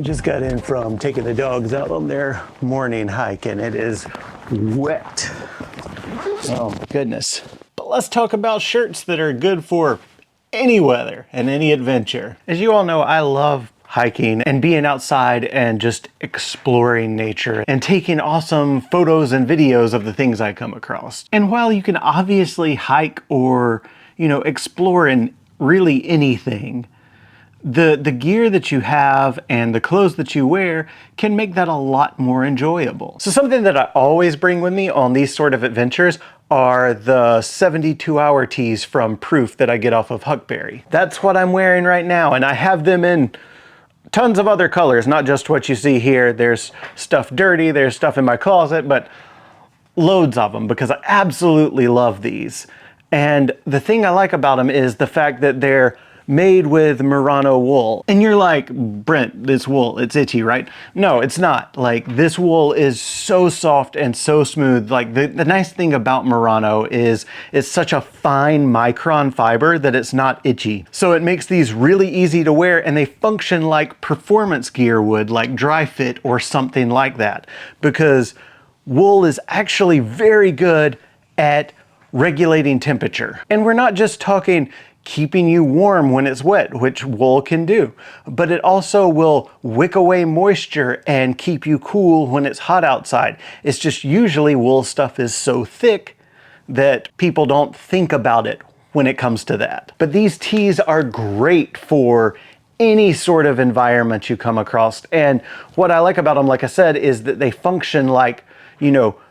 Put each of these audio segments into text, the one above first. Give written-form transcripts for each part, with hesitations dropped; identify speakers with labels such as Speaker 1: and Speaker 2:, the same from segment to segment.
Speaker 1: just got in from taking the dogs out on their morning hike and it is wet. Oh my goodness. But let's talk about shirts that are good for any weather and any adventure. As you all know, I love hiking and being outside and just exploring nature and taking awesome photos and videos of the things I come across. And while you can obviously hike or, explore in really anything, the gear that you have and the clothes that you wear can make that a lot more enjoyable. So something that I always bring with me on these sort of adventures are the 72-hour tees from Proof that I get off of Huckberry. That's what I'm wearing right now, and I have them in tons of other colors, not just what you see here. There's stuff dirty, there's stuff in my closet, but loads of them because I absolutely love these. And the thing I like about them is the fact that they're made with Merino wool. And you're like, Brent, this wool, it's itchy, right? No, it's not. Like, this wool is so soft and so smooth. Like, the nice thing about Merino is it's such a fine micron fiber that it's not itchy. So it makes these really easy to wear, and they function like performance gear would, like dry fit or something like that. Because wool is actually very good at regulating temperature. And we're not just talking keeping you warm when it's wet, which wool can do, but it also will wick away moisture and keep you cool when it's hot outside. It's just usually wool stuff is so thick that people don't think about it when it comes to that. But these tees are great for any sort of environment you come across. And what I like about them, like I said, is that they function like,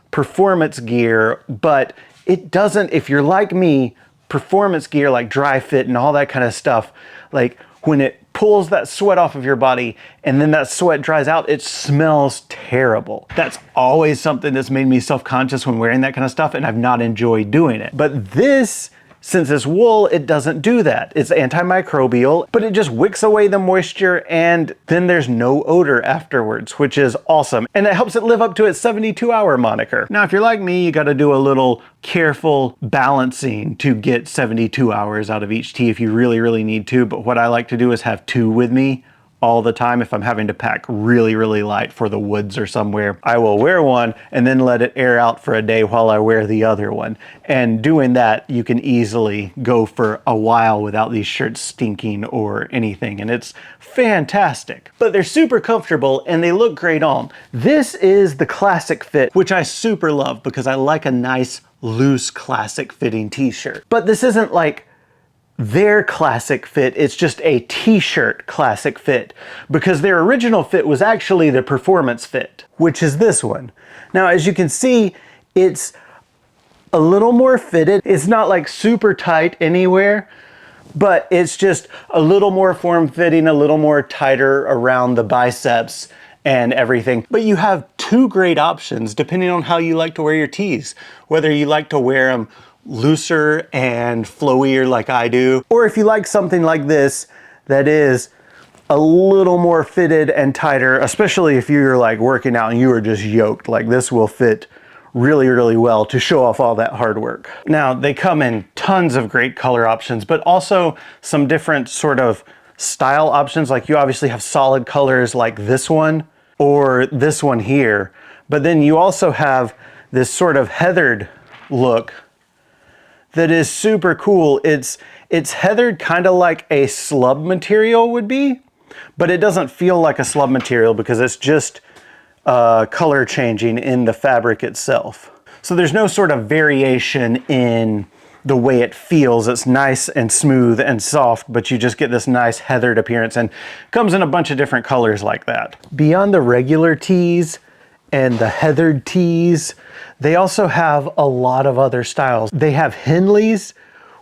Speaker 1: performance gear, but it doesn't, if you're like me, performance gear like dry fit and all that kind of stuff, like when it pulls that sweat off of your body and then that sweat dries out, it smells terrible. That's always something that's made me self-conscious when wearing that kind of stuff, and I've not enjoyed doing it. But this, since it's wool, it doesn't do that. It's antimicrobial, but it just wicks away the moisture and then there's no odor afterwards, which is awesome. And it helps it live up to its 72-hour moniker. Now, if you're like me, you got to do a little careful balancing to get 72 hours out of each tee if you really, really need to. But what I like to do is have two with me all the time. If I'm having to pack really, really light for the woods or somewhere, I will wear one and then let it air out for a day while I wear the other one. And doing that, you can easily go for a while without these shirts stinking or anything. And it's fantastic. But they're super comfortable and they look great on. This is the classic fit, which I super love because I like a nice, loose, classic fitting t-shirt. But this isn't like their classic fit, it's just a t-shirt classic fit, because their original fit was actually the performance fit, which is this one. Now, as you can see, it's a little more fitted. It's not like super tight anywhere, but it's just a little more form-fitting, a little more tighter around the biceps and everything. But you have two great options depending on how you like to wear your tees, whether you like to wear them looser and flowier like I do, or if you like something like this that is a little more fitted and tighter, especially if you're like working out and you are just yoked, like this will fit really, really well to show off all that hard work. Now, they come in tons of great color options, but also some different sort of style options. Like you obviously have solid colors like this one or this one here, but then you also have this sort of heathered look that is super cool. It's heathered kind of like a slub material would be, but it doesn't feel like a slub material because it's just color changing in the fabric itself. So there's no sort of variation in the way it feels. It's nice and smooth and soft, but you just get this nice heathered appearance, and comes in a bunch of different colors like that. Beyond the regular tees and the heathered tees, they also have a lot of other styles. They have Henleys,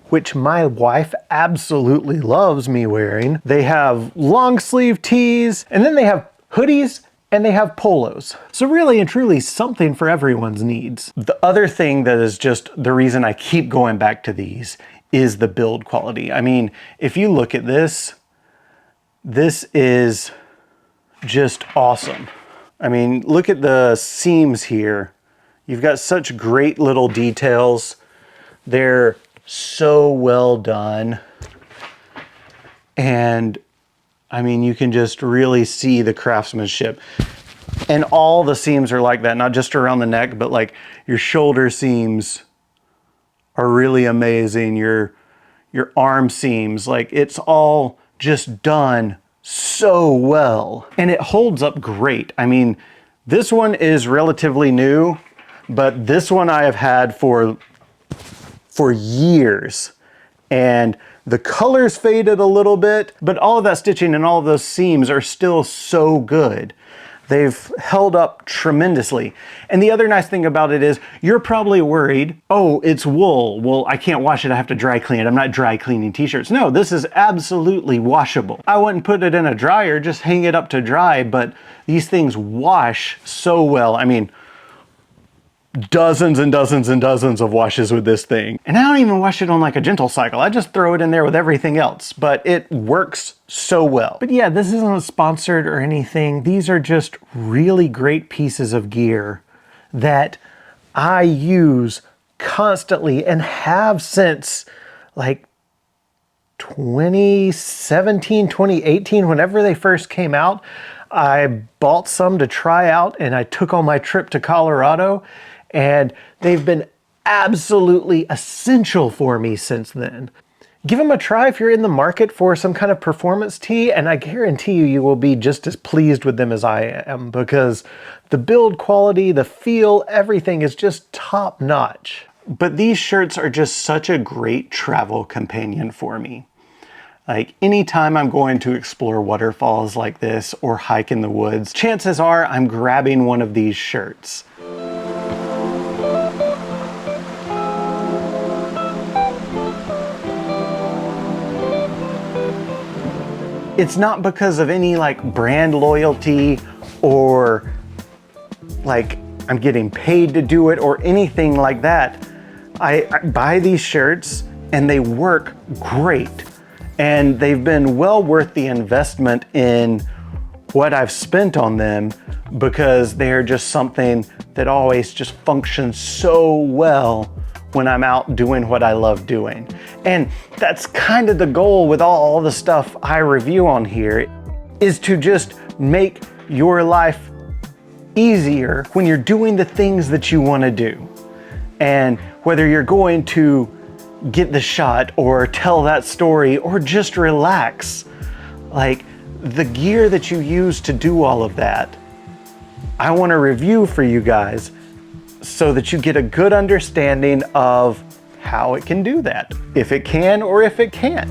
Speaker 1: which my wife absolutely loves me wearing. They have long sleeve tees, and then they have hoodies and they have polos. So really and truly something for everyone's needs. The other thing that is just the reason I keep going back to these is the build quality. I mean, if you look at this, this is just awesome. I mean, look at the seams here. You've got such great little details. They're so well done. And I mean, you can just really see the craftsmanship. And all the seams are like that, not just around the neck, but like your shoulder seams are really amazing. Your arm seams, like it's all just done so well. And it holds up great. I mean, this one is relatively new, but this one I have had for years. And the color's faded a little bit, but all of that stitching and all of those seams are still so good. They've held up tremendously. And the other nice thing about it is you're probably worried, oh, it's wool. Well, I can't wash it. I have to dry clean it. I'm not dry cleaning t-shirts. No, this is absolutely washable. I wouldn't put it in a dryer, just hang it up to dry, but these things wash so well. I mean, dozens and dozens and dozens of washes with this thing. And I don't even wash it on like a gentle cycle. I just throw it in there with everything else, but it works so well. But yeah, this isn't sponsored or anything. These are just really great pieces of gear that I use constantly and have since like 2017, 2018, whenever they first came out. I bought some to try out and I took on my trip to Colorado, and they've been absolutely essential for me since then. Give them a try if you're in the market for some kind of performance tee, and I guarantee you, you will be just as pleased with them as I am, because the build quality, the feel, everything is just top notch. But these shirts are just such a great travel companion for me. Like anytime I'm going to explore waterfalls like this or hike in the woods, chances are I'm grabbing one of these shirts. It's not because of any like brand loyalty or like I'm getting paid to do it or anything like that. I buy these shirts and they work great. And they've been well worth the investment in what I've spent on them, because they're just something that always just functions so well when I'm out doing what I love doing. And that's kind of the goal with all the stuff I review on here, is to just make your life easier when you're doing the things that you want to do. And whether you're going to get the shot or tell that story or just relax, like the gear that you use to do all of that, I want to review for you guys so that you get a good understanding of how it can do that, if it can or if it can't.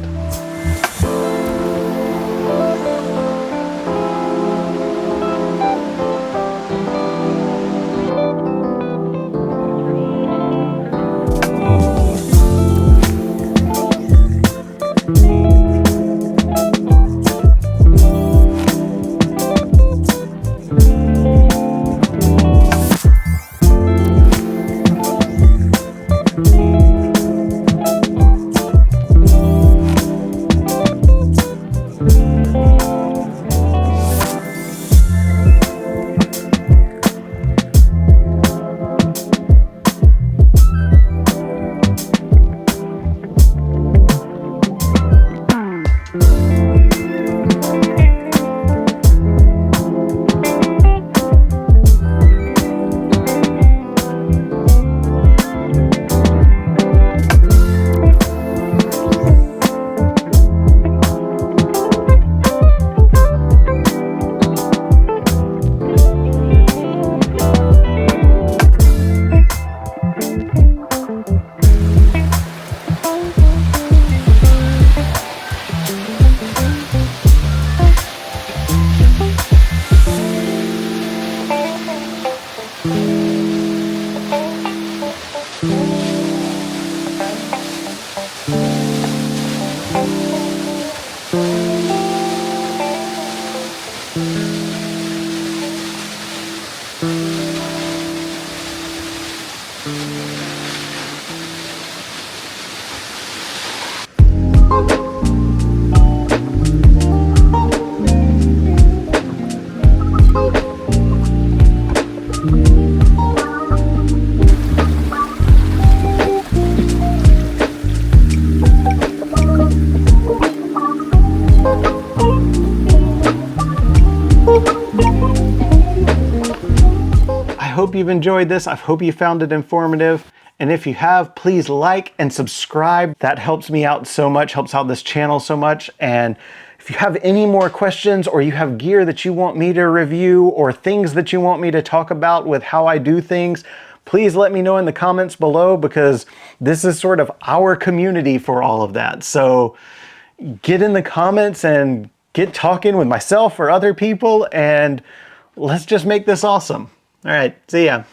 Speaker 1: hope you've enjoyed this. I hope you found it informative. And if you have, please like and subscribe. That helps me out so much, helps out this channel so much. And if you have any more questions, or you have gear that you want me to review, or things that you want me to talk about with how I do things, please let me know in the comments below, because this is sort of our community for all of that. So get in the comments and get talking with myself or other people, and let's just make this awesome. All right, see ya.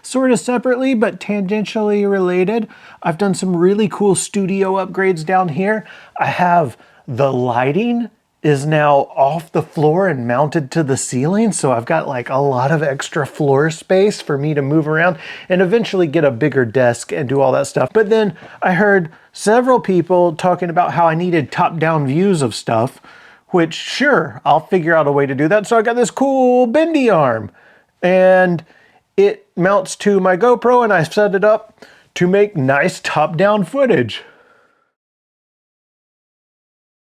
Speaker 1: Sort of separately, but tangentially related, I've done some really cool studio upgrades down here. I have the lighting is now off the floor and mounted to the ceiling, so I've got like a lot of extra floor space for me to move around and eventually get a bigger desk and do all that stuff. But then I heard several people talking about how I needed top-down views of stuff, which sure, I'll figure out a way to do that. So I got this cool bendy arm, and it mounts to my GoPro, and I set it up to make nice top-down footage.